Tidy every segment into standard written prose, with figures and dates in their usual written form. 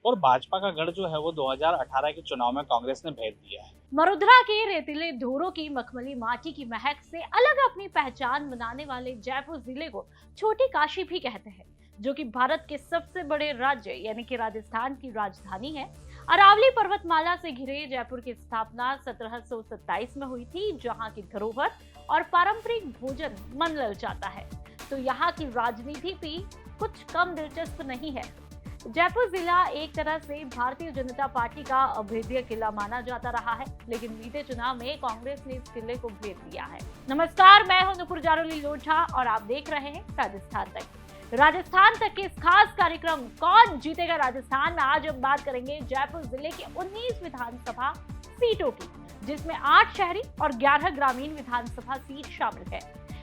और भाजपा का गढ़ जो है वो 2018 के चुनाव में कांग्रेस ने भेज दिया है। मरुधरा के रेतीले धोरों की मखमली माटी की महक से अलग अपनी पहचान बनाने वाले जयपुर जिले को छोटी काशी भी कहते हैं, जो कि भारत के सबसे बड़े राज्य यानी कि राजस्थान की राजधानी है। अरावली पर्वतमाला से घिरे जयपुर की स्थापना 1727 में हुई थी, जहां की धरोहर और पारंपरिक भोजन मन ललचाता है, तो यहाँ की राजनीति भी कुछ कम दिलचस्प नहीं है। जयपुर जिला एक तरह से भारतीय जनता पार्टी का अभेद्य किला माना जाता रहा है, लेकिन बीते चुनाव में कांग्रेस ने इस किले को भेद दिया है। नमस्कार, मैं हूं नुपुर जारोली लोढ़ा और आप देख रहे हैं राजस्थान तक। राजस्थान तक के इस खास कार्यक्रम कौन जीतेगा राजस्थान में आज हम बात करेंगे जयपुर जिले के 19 विधानसभा सीटों की, जिसमें 8 शहरी और 11 ग्रामीण विधानसभा सीट शामिल है।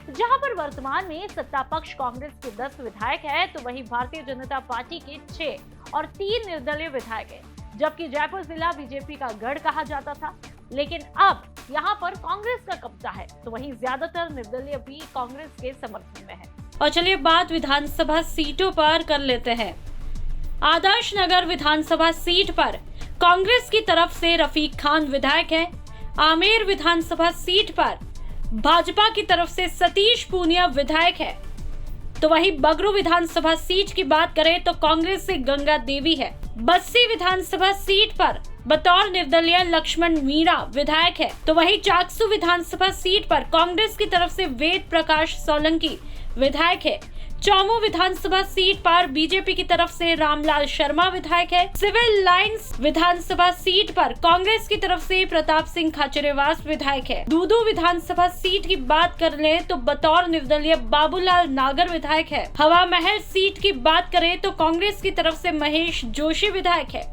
जहां पर वर्तमान में सत्ता पक्ष कांग्रेस के 10 विधायक है, तो वहीं भारतीय जनता पार्टी के 6 और 3 निर्दलीय विधायक है, जबकि जयपुर जिला बीजेपी का गढ़ कहा जाता था, लेकिन अब यहां पर कांग्रेस का कब्जा है, तो वहीं ज्यादातर निर्दलीय भी कांग्रेस के समर्थन में है। और चलिए बात विधानसभा सीटों पर कर लेते हैं। आदर्श नगर विधानसभा सीट पर कांग्रेस की तरफ से रफीक खान विधायक है। आमेर विधानसभा सीट पर भाजपा की तरफ से सतीश पूनिया विधायक है। तो वहीं बगरू विधानसभा सीट की बात करें तो कांग्रेस से गंगा देवी है। बस्सी विधानसभा सीट पर बतौर निर्दलीय लक्ष्मण मीणा विधायक है। तो वहीं चाकसू विधानसभा सीट पर कांग्रेस की तरफ से वेद प्रकाश सोलंकी विधायक है। चौमू विधानसभा सीट पर बीजेपी की तरफ से रामलाल शर्मा विधायक है। सिविल लाइंस विधानसभा सीट पर कांग्रेस की तरफ से प्रताप सिंह खाचरेवास विधायक है। दूदू विधानसभा सीट की बात कर लें तो बतौर निर्दलीय बाबूलाल नागर विधायक है। हवा महल सीट की बात करें तो कांग्रेस की तरफ से महेश जोशी विधायक है।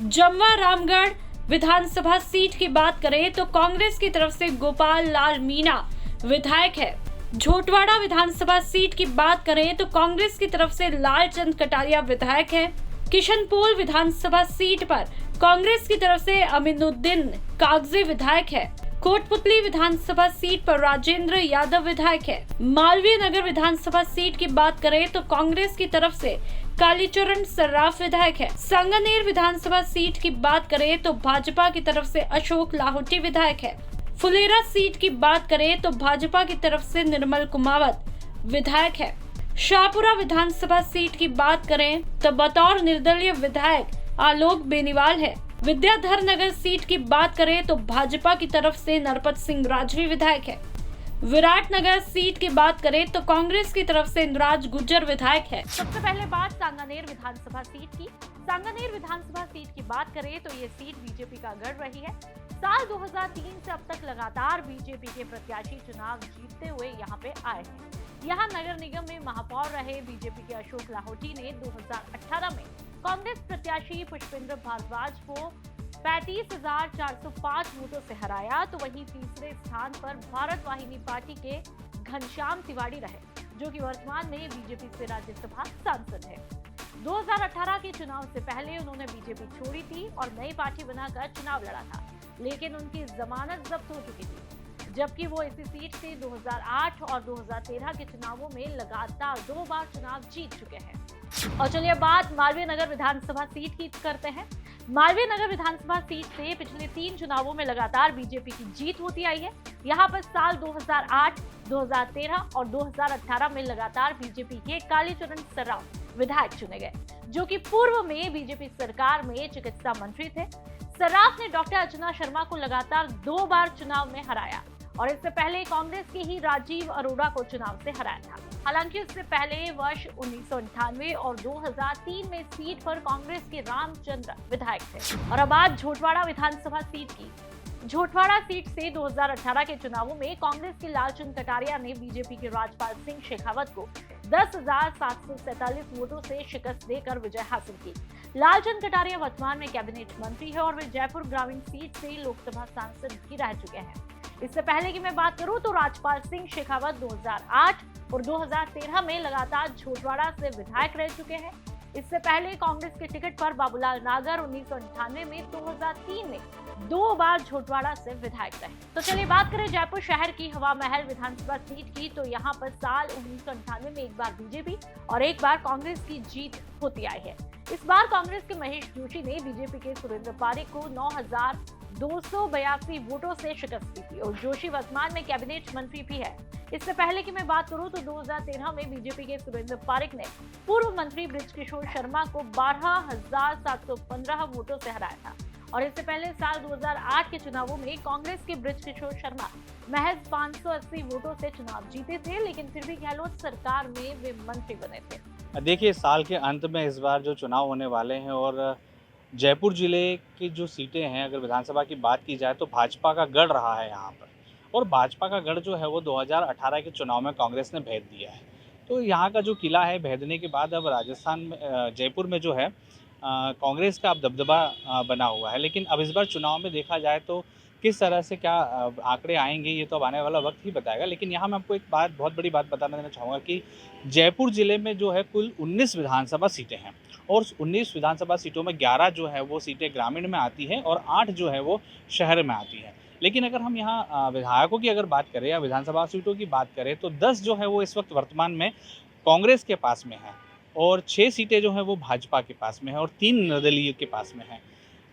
जमवा रामगढ़ विधानसभा सीट की बात करें तो कांग्रेस की तरफ से गोपाल लाल मीणा विधायक है। झोटवाड़ा विधानसभा सीट की बात करें तो कांग्रेस की तरफ से लालचंद कटारिया विधायक है। किशनपोल विधानसभा सीट पर कांग्रेस की तरफ से अमीनुद्दीन कागजे विधायक है। कोटपुतली विधानसभा सीट पर राजेंद्र यादव विधायक है। मालवीय नगर विधानसभा सीट की बात करें तो कांग्रेस की तरफ से कालीचरण सर्राफ विधायक है। संगनेर विधानसभा सीट की बात करें तो भाजपा की तरफ से अशोक लाहौटी विधायक है। फुलेरा सीट की बात करें तो भाजपा की तरफ से निर्मल कुमावत विधायक है। शाहपुरा विधानसभा सीट की बात करें तो बतौर निर्दलीय विधायक आलोक बेनीवाल है। विद्याधर नगर सीट की बात करें तो भाजपा की तरफ से नरपत सिंह राजवी विधायक है। विराटनगर सीट की बात करें तो कांग्रेस की तरफ से इंद्राज गुज्जर विधायक है। सबसे पहले बात सांगानेर विधानसभा सीट की। सांगानेर विधानसभा सीट की बात करें तो ये सीट बीजेपी का गढ़ रही है। साल 2003 से अब तक लगातार बीजेपी के प्रत्याशी चुनाव जीतते हुए यहाँ पे आए हैं। यहाँ नगर निगम में महापौर रहे बीजेपी के अशोक लाहौटी ने 2018 में कांग्रेस प्रत्याशी पुष्पेंद्र भारद्वाज को 35,405 वोटों से हराया। तो वहीं तीसरे स्थान पर भारत वाहिनी पार्टी के घनश्याम तिवारी रहे, जो कि वर्तमान में बीजेपी से राज्यसभा सांसद है। 2018 के चुनाव से पहले उन्होंने बीजेपी छोड़ी थी और नई पार्टी बनाकर चुनाव लड़ा था, लेकिन उनकी जमानत जब्त हो चुकी थी, जबकि वो इसी सीट से 2008 और 2013 के चुनावों में लगातार 2 बार चुनाव जीत चुके हैं। और चलिए बात मालवीय नगर विधानसभा सीट की करते हैं। मालवीय नगर विधानसभा सीट से पिछले 3 चुनावों में लगातार बीजेपी की जीत होती आई है। यहाँ पर साल 2008, 2013 और 2018 में लगातार बीजेपी के कालीचरण सर्राफ विधायक चुने गए, जो कि पूर्व में बीजेपी सरकार में चिकित्सा मंत्री थे। सर्राफ ने डॉक्टर अर्चना शर्मा को लगातार 2 बार चुनाव में हराया और इससे पहले कांग्रेस के ही राजीव अरोड़ा को चुनाव से हराया था। हालांकि उससे पहले वर्ष 1998 और 2003 में सीट पर कांग्रेस के रामचंद्र विधायक थे। और अब बात झोटवाड़ा विधानसभा सीट की। झोटवाड़ा सीट से 2018 के चुनावों में कांग्रेस के लालचंद कटारिया ने बीजेपी के राजपाल सिंह शेखावत को 10,747 वोटों से शिकस्त देकर विजय हासिल की। लालचंद कटारिया वर्तमान में कैबिनेट मंत्री है और वे जयपुर ग्रामीण सीट से लोकसभा सांसद भी रह चुके हैं। इससे पहले की मैं बात करूं तो राजपाल सिंह शेखावत 2008 और 2013 में लगातार झोटवाड़ा से विधायक रह चुके हैं। इससे पहले कांग्रेस के टिकट पर बाबूलाल नागर 1998 में 2003 में 2 बार झोटवाड़ा से विधायक रहे। तो चलिए बात करें जयपुर शहर की हवा महल विधानसभा सीट की। तो यहाँ पर साल 1998 में एक बार बीजेपी और एक बार कांग्रेस की जीत होती आई है। इस बार कांग्रेस के महेश जोशी ने बीजेपी के सुरेंद्र पारिक को 9,282 वोटों से शिकस्त दी थी और जोशी वर्तमान में कैबिनेट मंत्री भी है। इससे पहले की मैं बात करूं तो 2013 में बीजेपी के सुरेंद्र पारिक ने पूर्व मंत्री बृजकिशोर शर्मा को 12,715 वोटों से हराया था और इससे पहले साल 2008 के चुनावों में कांग्रेस के बृजकिशोर शर्मा महज 580 वोटों से चुनाव जीते थे, लेकिन फिर भी गहलोत सरकार में वे मंत्री बने थे। देखिए, साल के अंत में इस बार जो चुनाव होने वाले हैं और जयपुर जिले की जो सीटें हैं, अगर विधानसभा की बात की जाए तो भाजपा का गढ़ रहा है यहाँ पर, और भाजपा का गढ़ जो है वो 2018 के चुनाव में कांग्रेस ने भेद दिया है। तो यहाँ का जो किला है भेदने के बाद अब राजस्थान में जयपुर में जो है कांग्रेस का अब दबदबा बना हुआ है। लेकिन अब इस बार चुनाव में देखा जाए तो किस तरह से क्या आंकड़े आएंगे ये तो अब आने वाला वक्त ही बताएगा। लेकिन यहाँ मैं आपको एक बहुत बड़ी बात बताना देना चाहूँगा कि जयपुर ज़िले में जो है कुल 19 विधानसभा सीटें हैं और 19 विधानसभा सीटों में 11 जो है वो सीटें ग्रामीण में आती हैं और 8 जो है वो शहर में आती हैं। लेकिन अगर हम यहाँ विधायकों की अगर बात करें या विधानसभा सीटों की बात करें तो 10 जो है वो इस वक्त वर्तमान में कांग्रेस के पास में है और 6 सीटें जो हैं वो भाजपा के पास में है और 3 निर्दलीय के पास में है।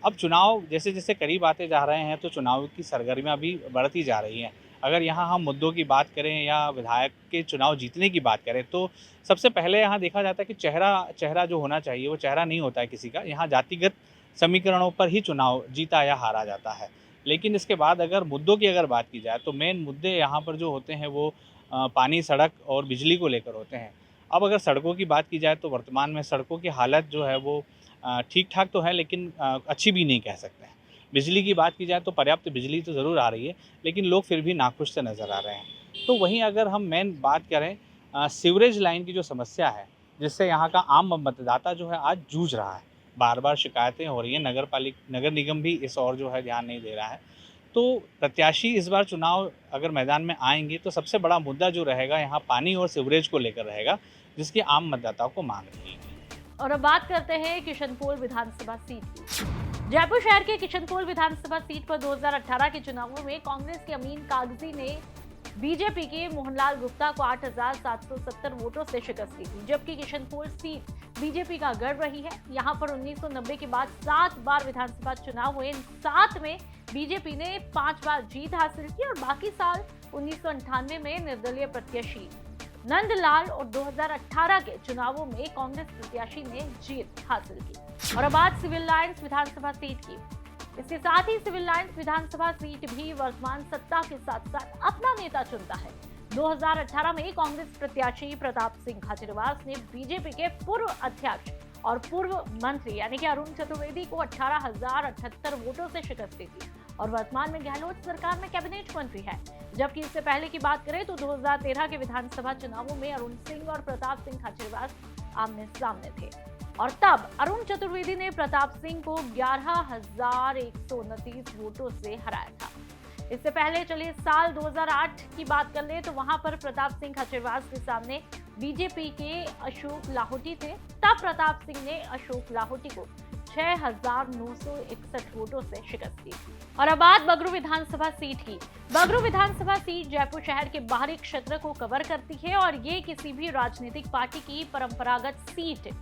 अब चुनाव जैसे जैसे करीब आते जा रहे हैं तो चुनाव की सरगर्मियाँ भी बढ़ती जा रही हैं। अगर यहाँ हम मुद्दों की बात करें या विधायक के चुनाव जीतने की बात करें तो सबसे पहले यहाँ देखा जाता है कि चेहरा जो होना चाहिए वो चेहरा नहीं होता है किसी का। यहाँ जातिगत समीकरणों पर ही चुनाव जीता या हारा जाता है। लेकिन इसके बाद अगर मुद्दों की अगर बात की जाए तो मेन मुद्दे यहाँ पर जो होते हैं वो पानी, सड़क और बिजली को लेकर होते हैं। अब अगर सड़कों की बात की जाए तो वर्तमान में सड़कों की हालत जो है वो ठीक ठाक तो है लेकिन अच्छी भी नहीं कह सकते हैं। बिजली की बात की जाए तो पर्याप्त बिजली तो ज़रूर आ रही है लेकिन लोग फिर भी नाखुश से नज़र आ रहे हैं। तो वहीं अगर हम मेन बात करें सीवरेज लाइन की जो समस्या है जिससे यहाँ का आम मतदाता जो है आज जूझ रहा है, बार बार शिकायतें हो रही हैं, नगर निगम भी इस और जो है ध्यान नहीं दे रहा है। तो प्रत्याशी इस बार चुनाव अगर मैदान में आएंगे तो सबसे बड़ा मुद्दा जो रहेगा यहाँ पानी और सीवरेज को लेकर रहेगा जिसकी आम मतदाताओं को मांग रहेगी। और अब बात करते हैं किशनपोल विधानसभा सीट की। जयपुर शहर के किशनपोल विधानसभा सीट पर 2018 के चुनावों में कांग्रेस के अमीन कागजी ने बीजेपी के मोहनलाल गुप्ता को 8,770 वोटों से शिकस्त दी थी, जबकि किशनपोल सीट बीजेपी का गढ़ रही है। यहाँ पर 1990 के बाद 7 बार विधानसभा चुनाव हुए। इन 7 में बीजेपी ने 5 बार जीत हासिल की और बाकी साल 1998 में निर्दलीय प्रत्याशी नंदलाल और 2018 के चुनावों में कांग्रेस प्रत्याशी ने जीत हासिल की। और अब बात सिविल लाइंस विधानसभा सीट की। इसके साथ ही सिविल लाइंस विधानसभा सीट भी वर्तमान सत्ता के साथ साथ अपना नेता चुनता है। 2018 में कांग्रेस प्रत्याशी प्रताप सिंह खाचरियावास ने बीजेपी के पूर्व अध्यक्ष और पूर्व मंत्री यानी कि अरुण चतुर्वेदी को 18,078 वोटों से शिकस्त दी थी और वर्तमान में गहलोत सरकार में कैबिनेट मंत्री है। जबकि इससे पहले की बात करें तो 2013 के विधानसभा चुनावों में अरुण सिंह और प्रताप सिंह खाचरियावास आमने सामने थे और तब अरुण चतुर्वेदी ने प्रताप सिंह को 11,129 वोटों से हराया था। इससे पहले चलिए साल 2008 की बात कर ले तो वहां पर प्रताप सिंह खाचरियावास के सामने बीजेपी के अशोक लाहोटी थे। तब प्रताप सिंह ने अशोक लाहोटी को 6,961 वोटों से शिकस्त दी। और अब बात बगरू विधानसभा सीट की। बगरू विधानसभा सीट जयपुर शहर के बाहरी क्षेत्र को कवर करती है और ये किसी भी राजनीतिक पार्टी की परंपरागत सीट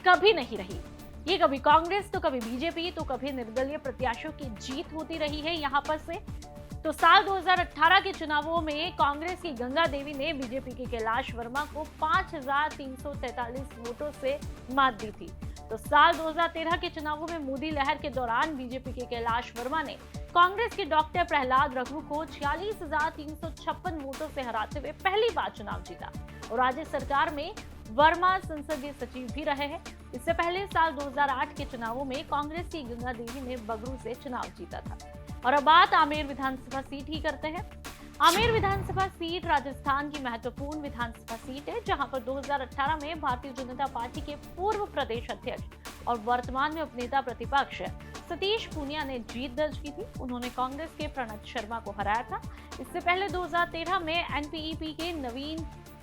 कभी नहीं रही। ये कभी कांग्रेस तो कभी बीजेपी तो कभी निर्दलीय प्रत्याशियों की जीत होती रही है यहाँ पर से। तो साल 2018 के चुनावों में कांग्रेस की गंगा देवी ने बीजेपी के कैलाश वर्मा को 5,343 वोटों से मात दी थी। तो साल 2013 के चुनावों में मोदी लहर के दौरान बीजेपी के कैलाश वर्मा ने कांग्रेस के डॉक्टर प्रहलाद रघु को 46,356 वोटों से हराते हुए पहली बार चुनाव जीता और राज्य सरकार में वर्मा संसदीय सचिव भी रहे हैं। इससे पहले साल 2008 के चुनावों में कांग्रेस की गंगा देवी ने बगरू से चुनाव जीता था। और अब बात आमेर विधानसभा सीट ही करते हैं। आमेर विधानसभा सीट राजस्थान की महत्वपूर्ण विधानसभा सीट है, जहां पर 2018 में भारतीय जनता पार्टी के पूर्व प्रदेश अध्यक्ष और वर्तमान में उपनेता प्रतिपक्ष सतीश पूनिया ने जीत दर्ज की थी। उन्होंने कांग्रेस के प्रणत शर्मा को हराया था। इससे पहले 2013 में एनपीईपी के नवीन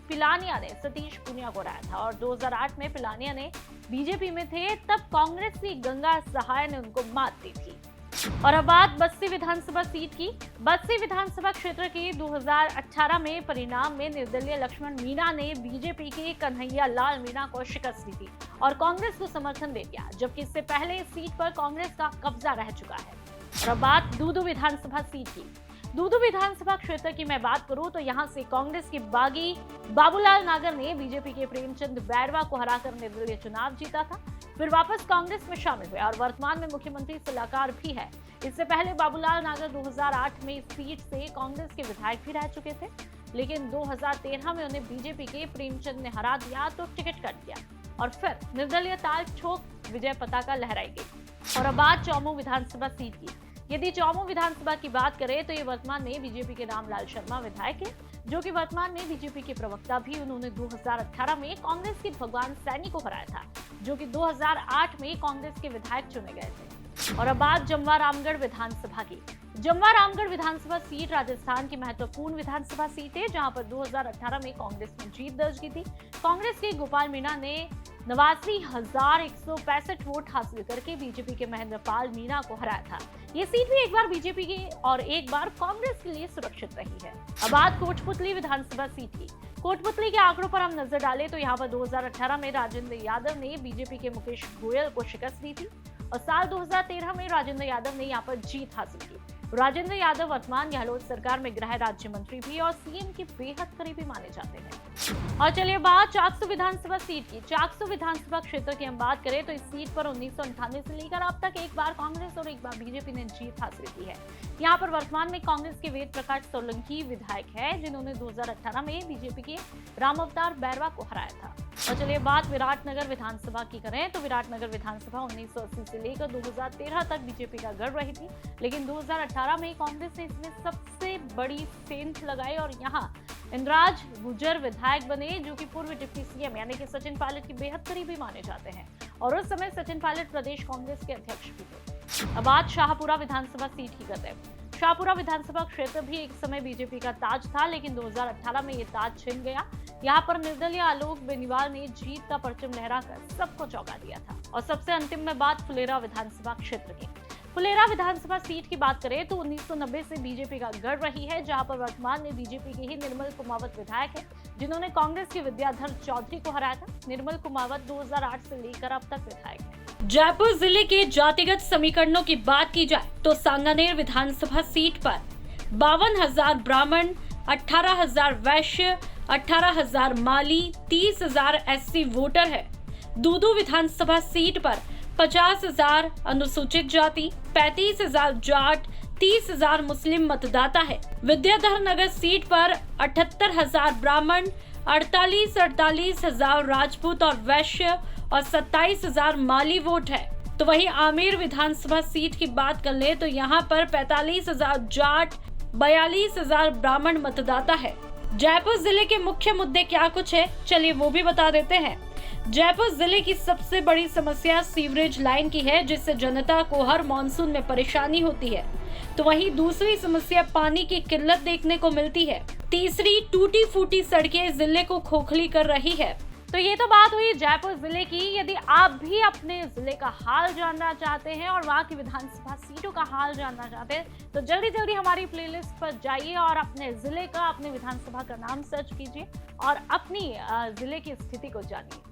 पिलानिया ने सतीश पूनिया को हराया था और 2008 में पिलानिया ने बीजेपी में थे, तब कांग्रेस की गंगा सहाय ने उनको मात दी थी। और अब बात बस्ती विधानसभा सीट की। बस्ती विधानसभा क्षेत्र के 2018 में परिणाम में निर्दलीय लक्ष्मण मीणा ने बीजेपी के कन्हैया लाल मीणा को शिकस्त दी थी और कांग्रेस को समर्थन दे दिया, जबकि इससे पहले इस सीट पर कांग्रेस का कब्जा रह चुका है। और अब बात दूदू विधानसभा सीट की। दूदू विधानसभा क्षेत्र की मैं बात करूं तो यहां से कांग्रेस के बागी बाबूलाल नागर ने बीजेपी के प्रेमचंद बैरवा को हराकर निर्दलीय चुनाव जीता था, फिर वापस कांग्रेस में शामिल हुए और वर्तमान में मुख्यमंत्री सलाहकार भी है। इससे पहले बाबूलाल नागर 2008 में इस सीट से कांग्रेस के विधायक भी रह चुके थे, लेकिन 2013 में उन्हें बीजेपी के प्रेमचंद ने हरा दिया तो टिकट कट गया और फिर निर्दलीय ताल ठोक विजय पताका लहराई गई। और अब बात चौमू विधानसभा सीट की। यदि चौमू विधानसभा की बात करें तो ये वर्तमान में बीजेपी के रामलाल शर्मा विधायक है, जो कि वर्तमान में बीजेपी के प्रवक्ता भी। उन्होंने 2018 में कांग्रेस के भगवान सैनी को हराया था, जो कि 2008 में कांग्रेस के विधायक चुने गए थे। और अब बात जमवा रामगढ़ विधानसभा की। जमवा रामगढ़ विधानसभा सीट राजस्थान की महत्वपूर्ण विधानसभा सीट है, जहां पर 2018 में कांग्रेस ने जीत दर्ज की थी। कांग्रेस के गोपाल मीणा ने 89,165 वोट हासिल करके बीजेपी के महेंद्र पाल मीणा को हराया था। ये सीट भी एक बार बीजेपी की और एक बार कांग्रेस के लिए सुरक्षित रही है। अब बात कोटपुतली विधानसभा सीट की। कोटपुतली के आंकड़ों पर हम नजर डालें तो यहाँ पर 2018 में राजेंद्र यादव ने बीजेपी के मुकेश गोयल को शिकस्त दी थी और साल 2013 में राजेंद्र यादव ने यहाँ पर जीत हासिल की। राजेंद्र यादव वर्तमान गहलोत सरकार में गृह राज्य मंत्री भी और सीएम के बेहद करीबी माने जाते हैं। और चलिए बात चाकसू विधानसभा सीट की। चाकसू विधानसभा क्षेत्र की हम बात करें तो इस सीट पर 1998 से लेकर अब तक एक बार कांग्रेस और एक बार बीजेपी ने जीत हासिल की है। यहाँ पर वर्तमान में कांग्रेस के वेद प्रकाश सोलंकी विधायक है, जिन्होंने 2018 में बीजेपी के राम अवतार बैरवा को हराया था। और चलिए बात विराटनगर विधानसभा की करें तो विराटनगर विधानसभा 1980 से लेकर 2013 तक बीजेपी का गढ़ रही थी, लेकिन 2018 में कांग्रेस ने इसमें सबसे बड़ी सेंध लगाई और यहाँ इंद्राज गुर्जर विधायक बने, जो कि पूर्व डिप्टी सीएम यानी कि सचिन पायलट के बेहद करीबी माने जाते हैं और उस समय सचिन पायलट प्रदेश कांग्रेस के अध्यक्ष भी थे। अब बात शाहपुरा विधानसभा सीट की करते हैं। शाहपुरा विधानसभा क्षेत्र भी एक समय बीजेपी का ताज था, लेकिन 2018 में ये ताज छिन गया। यहाँ पर निर्दलीय आलोक बेनीवाल ने जीत का परचम लहराकर सबको चौंका दिया था। और सबसे अंतिम में बात फुलेरा विधानसभा क्षेत्र की। फुलेरा विधानसभा सीट की बात करें तो 1990 से बीजेपी का गढ़ रही है, जहां पर वर्तमान में बीजेपी के ही निर्मल कुमावत विधायक है, जिन्होंने कांग्रेस के विद्याधर चौधरी को हराया था। निर्मल कुमावत 2008 से लेकर अब तक विधायक है। जयपुर जिले के जातिगत समीकरणों की बात की जाए तो सांगानेर विधानसभा सीट पर 52,000 ब्राह्मण, 18,000 वैश्य, 18,000 माली, 30,000 एससी वोटर है। दूदू विधानसभा सीट पर 50,000 अनुसूचित जाति, 35,000 जाट, 30,000 मुस्लिम मतदाता है। विद्याधर नगर सीट पर 78,000 ब्राह्मण, 48,000 राजपूत और वैश्य और 27,000 माली वोट है। तो वहीं आमेर विधानसभा सीट की बात कर ले तो यहाँ पर 45,000 जाट, 42,000 ब्राह्मण मतदाता है। जयपुर जिले के मुख्य मुद्दे क्या कुछ है, चलिए वो भी बता देते हैं। जयपुर जिले की सबसे बड़ी समस्या सीवरेज लाइन की है, जिससे जनता को हर मॉनसून में परेशानी होती है। तो वहीं दूसरी समस्या पानी की किल्लत देखने को मिलती है। तीसरी टूटी फूटी सड़कें जिले को खोखली कर रही है। तो ये तो बात हुई जयपुर जिले की। यदि आप भी अपने जिले का हाल जानना चाहते हैं और वहाँ की विधानसभा सीटों का हाल जानना चाहते हैं तो जल्दी जल्दी हमारी प्लेलिस्ट पर जाइए और अपने जिले का, अपने विधानसभा का नाम सर्च कीजिए और अपनी जिले की स्थिति को जानिए।